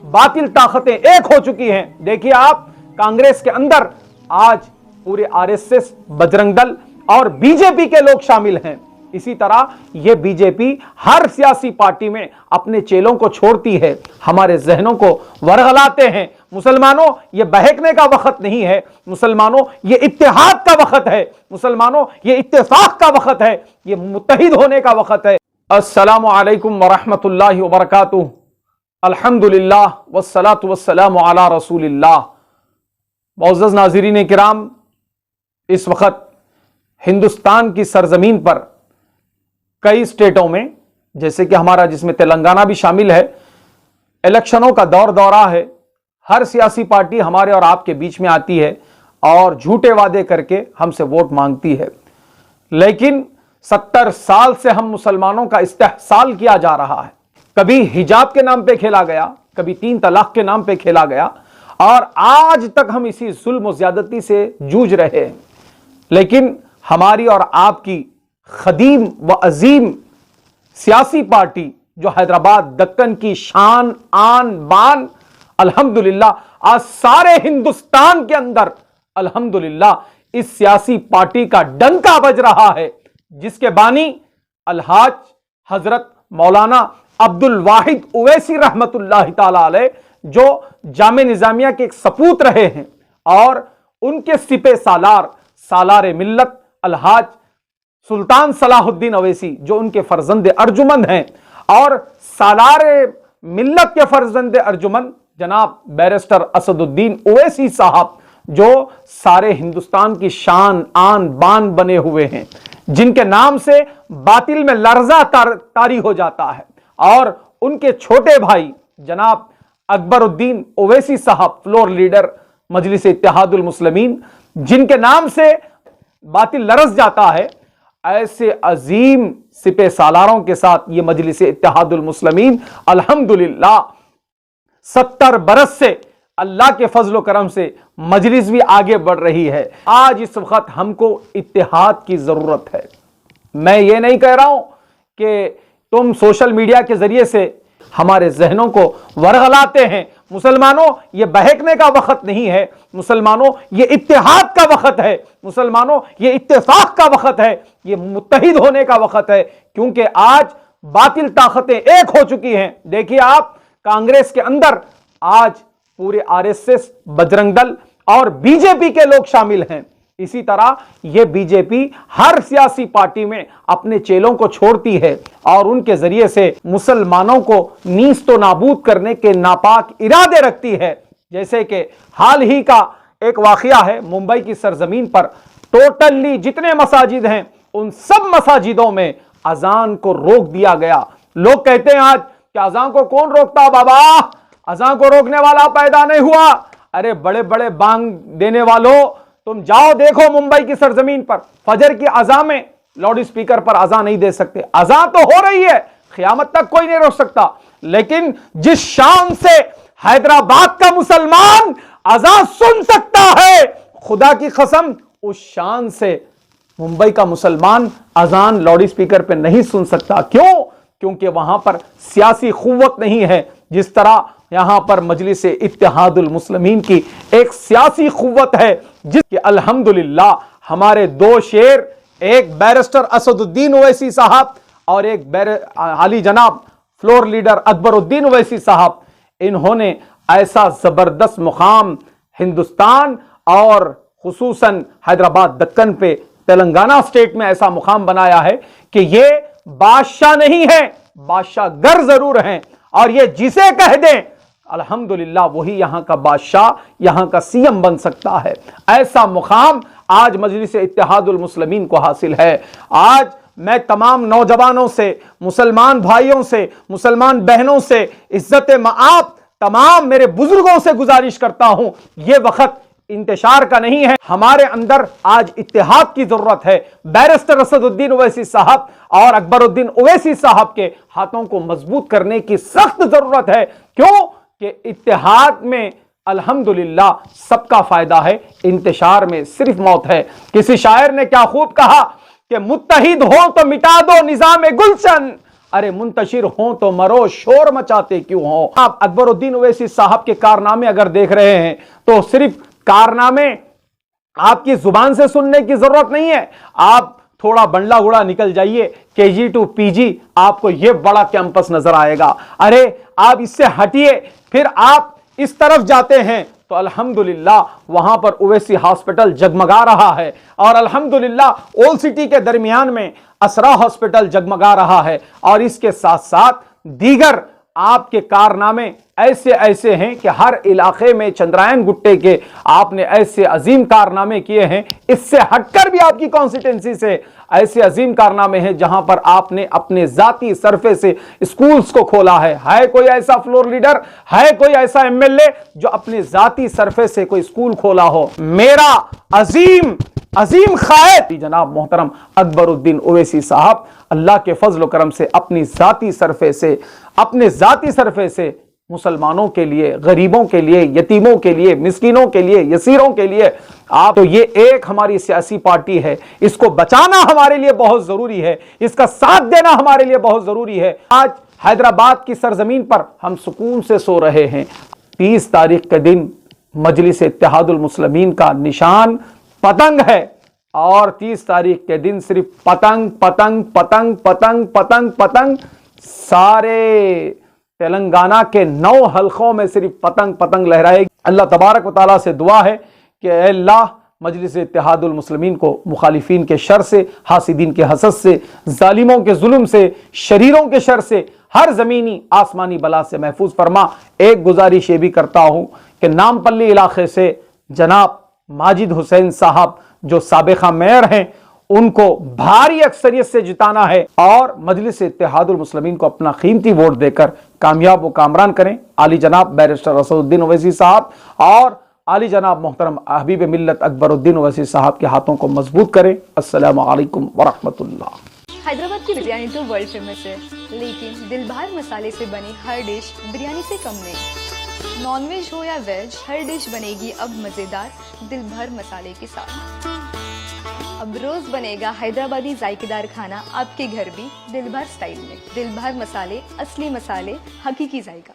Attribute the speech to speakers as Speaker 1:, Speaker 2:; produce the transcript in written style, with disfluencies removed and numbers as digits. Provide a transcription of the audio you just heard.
Speaker 1: باطل طاقتیں ایک ہو چکی ہیں. دیکھیے آپ کانگریس کے اندر آج پورے RSS, بجرنگ دل اور BJP کے لوگ شامل ہیں. اسی طرح یہ BJP ہر سیاسی پارٹی میں اپنے چیلوں کو چھوڑتی ہے, ہمارے ذہنوں کو ورغلاتے ہیں. مسلمانوں یہ بہکنے کا وقت نہیں ہے, مسلمانوں یہ اتحاد کا وقت ہے, مسلمانوں یہ اتفاق کا وقت ہے, یہ متحد ہونے کا وقت ہے. السلام علیکم ورحمۃ اللہ وبرکاتہ. الحمدللہ والصلاة والسلام علی رسول اللہ. معزز ناظرین کرام, اس وقت ہندوستان کی سرزمین پر کئی اسٹیٹوں میں, جیسے کہ ہمارا جس میں تلنگانہ بھی شامل ہے, الیکشنوں کا دورہ ہے. ہر سیاسی پارٹی ہمارے اور آپ کے بیچ میں آتی ہے اور جھوٹے وعدے کر کے ہم سے ووٹ مانگتی ہے. لیکن 70 سال سے ہم مسلمانوں کا استحصال کیا جا رہا ہے. کبھی حجاب کے نام پہ کھیلا گیا, کبھی 3 طلاق کے نام پہ کھیلا گیا, اور آج تک ہم اسی ظلم و زیادتی سے جوجھ رہے ہیں. لیکن ہماری اور آپ کی قدیم و عظیم سیاسی پارٹی جو حیدرآباد دکن کی شان آن بان, الحمدللہ آج سارے ہندوستان کے اندر الحمدللہ اس سیاسی پارٹی کا ڈنکا بج رہا ہے, جس کے بانی الحاج حضرت مولانا عبد الواحد اویسی رحمت اللہ تعالی علیہ, جو جامع نظامیہ کے ایک سپوت رہے ہیں, اور ان کے سپہ سالار سالار ملت الحاج سلطان صلاح الدین اویسی جو ان کے فرزند ارجمند ہیں, اور سالار ملت کے فرزند ارجمند جناب بیرسٹر اسد الدین اویسی صاحب جو سارے ہندوستان کی شان آن بان بنے ہوئے ہیں, جن کے نام سے باطل میں لرزہ طاری ہو جاتا ہے. اور ان کے چھوٹے بھائی جناب اکبر الدین اویسی صاحب فلور لیڈر مجلس اتحاد المسلمین, جن کے نام سے باطل لرز جاتا ہے. ایسے عظیم سپہ سالاروں کے ساتھ یہ مجلس اتحاد المسلمین الحمدللہ 70 برس سے اللہ کے فضل و کرم سے مجلس بھی آگے بڑھ رہی ہے. آج اس وقت ہم کو اتحاد کی ضرورت ہے. میں یہ نہیں کہہ رہا ہوں کہ تم سوشل میڈیا کے ذریعے سے ہمارے ذہنوں کو ورغلاتے ہیں. مسلمانوں یہ بہکنے کا وقت نہیں ہے, مسلمانوں یہ اتحاد کا وقت ہے, مسلمانوں یہ اتفاق کا وقت ہے, یہ متحد ہونے کا وقت ہے. کیونکہ آج باطل طاقتیں ایک ہو چکی ہیں. دیکھیے آپ کانگریس کے اندر آج پورے RSS, بجرنگ دل اور BJP کے لوگ شامل ہیں. اسی طرح یہ BJP ہر سیاسی پارٹی میں اپنے چیلوں کو چھوڑتی ہے اور ان کے ذریعے سے مسلمانوں کو نیست و نابود کرنے کے ناپاک ارادے رکھتی ہے. جیسے کہ حال ہی کا ایک واقعہ ہے, ممبئی کی سرزمین پر ٹوٹلی جتنے مساجد ہیں ان سب مساجدوں میں اذان کو روک دیا گیا. لوگ کہتے ہیں آج کہ اذان کو کون روکتا بابا, اذان کو روکنے والا پیدا نہیں ہوا. ارے بڑے بڑے بانگ دینے والوں, تم جاؤ دیکھو ممبئی کی سرزمین پر فجر کی اذان میں لاؤڈ اسپیکر پر اذان نہیں دے سکتے. اذان تو ہو رہی ہے, قیامت تک کوئی نہیں روک سکتا, لیکن جس شان سے حیدرآباد کا مسلمان اذان سن سکتا ہے, خدا کی قسم اس شان سے ممبئی کا مسلمان اذان لاؤڈ اسپیکر پہ نہیں سن سکتا. کیوں؟ کیونکہ وہاں پر سیاسی قوت نہیں ہے جس طرح یہاں پر مجلس اتحاد المسلمین کی ایک سیاسی قوت ہے, جس کے الحمدللہ ہمارے 2 شیر, ایک بیرسٹر اسد الدین اویسی صاحب اور ایک عالی جناب فلور لیڈر اکبر الدین اویسی صاحب, انہوں نے ایسا زبردست مقام ہندوستان اور خصوصاً حیدرآباد دکن پہ تلنگانہ اسٹیٹ میں ایسا مقام بنایا ہے کہ یہ بادشاہ نہیں ہے, بادشاہ گر ضرور ہیں, اور یہ جسے کہہ دیں الحمدللہ وہی یہاں کا بادشاہ, یہاں کا CM بن سکتا ہے. ایسا مقام آج مجلس اتحاد المسلمین کو حاصل ہے. آج میں تمام نوجوانوں سے, مسلمان بھائیوں سے, مسلمان بہنوں سے, عزت مآب تمام میرے بزرگوں سے گزارش کرتا ہوں, یہ وقت انتشار کا نہیں ہے. ہمارے اندر آج اتحاد کی ضرورت ہے. بیرسٹر اسد الدین اویسی صاحب اور اکبر الدین اویسی صاحب کے ہاتھوں کو مضبوط کرنے کی سخت ضرورت ہے. کیوں کہ اتحاد میں الحمدللہ سب کا فائدہ ہے, انتشار میں صرف موت ہے. کسی شاعر نے کیا خوب کہا کہ متحد ہو تو مٹا دو نظام گلشن, ارے منتشر ہوں تو مرو، شور مچاتے کیوں ہو۔ آپ اکبرالدین اویسی صاحب کے کارنامے اگر دیکھ رہے ہیں تو صرف کارنامے آپ کی زبان سے سننے کی ضرورت نہیں ہے، آپ تھوڑا بنڈلا گڑا نکل جائیے، KG to PG آپ کو یہ بڑا کیمپس نظر آئے گا۔ ارے آپ اس سے ہٹیے، پھر آپ اس طرف جاتے ہیں تو الحمدللہ وہاں پر اویسی ہاسپٹل جگمگا رہا ہے، اور الحمدللہ اولڈ سٹی کے درمیان میں اسرا ہاسپٹل جگمگا رہا ہے، اور اس کے ساتھ ساتھ دیگر آپ کے کارنامے ایسے ایسے ہیں کہ ہر علاقے میں چندرائن گٹے کے آپ نے ایسے عظیم کارنامے کیے ہیں۔ اس سے ہٹ کر بھی آپ کی کانسٹیٹنسی سے ایسے عظیم کارنامے ہیں جہاں پر آپ نے اپنے ذاتی صرفے سے اسکولز کو کھولا ہے۔ ہے کوئی ایسا فلور لیڈر، ہے کوئی ایسا MLA جو اپنے ذاتی صرفے سے کوئی اسکول کھولا ہو؟ میرا عظیم قائد جناب محترم اکبرالدین اویسی صاحب اللہ کے فضل و کرم سے اپنے ذاتی صرفے سے مسلمانوں کے لیے، غریبوں کے لیے، یتیموں کے لیے، مسکینوں کے لیے، یسیروں کے لیے، آپ تو یہ ایک ہماری سیاسی پارٹی ہے، اس کو بچانا ہمارے لیے بہت ضروری ہے، اس کا ساتھ دینا ہمارے لیے بہت ضروری ہے۔ آج حیدرآباد کی سرزمین پر ہم سکون سے سو رہے ہیں۔ 30 تاریخ کے دن مجلس اتحاد المسلمین کا نشان پتنگ ہے، اور 30 تاریخ کے دن صرف پتنگ پتنگ پتنگ پتنگ پتنگ پتنگ، سارے تلنگانہ کے 9 حلقوں میں صرف پتنگ پتنگ لہرائے گی۔ اللہ تبارک و تعالیٰ سے دعا ہے کہ اے اللہ مجلس اتحاد المسلمین کو مخالفین کے شر سے، حاسدین کے حسد سے، ظالموں کے ظلم سے، شریروں کے شر سے، ہر زمینی آسمانی بلا سے محفوظ فرما۔ ایک گزارش یہ بھی کرتا ہوں کہ نامپلی علاقے سے جناب ماجد حسین صاحب جو سابقہ میئر ہیں، ان کو بھاری اکثریت سے جتانا ہے، اور مجلس اتحاد المسلمین کو اپنا قیمتی ووٹ دے کر کامیاب و کامران کریں۔ عالی جناب بیرسٹر اسدالدین اویسی صاحب اور عالی جناب محترم حبیب ملت اکبرالدین اویسی صاحب کے ہاتھوں کو مضبوط کریں۔ السلام علیکم ورحمۃ اللہ۔
Speaker 2: حیدرآباد کی بریانی تو ورلڈ فیمس ہے، لیکن دل بھر مسالے سے بنی ہر ڈش بریانی سے کم نہیں۔ نان ویج ہو یا ویج، ہر ڈش بنے گی اب مزیدار دل بھر مسالے کے ساتھ۔ اب روز بنے گا حیدرآبادی ذائقے دار کھانا آپ کے گھر بھی دل بھر سٹائل میں۔ دل بھر مسالے، اصلی مسالے، حقیقی ذائقہ۔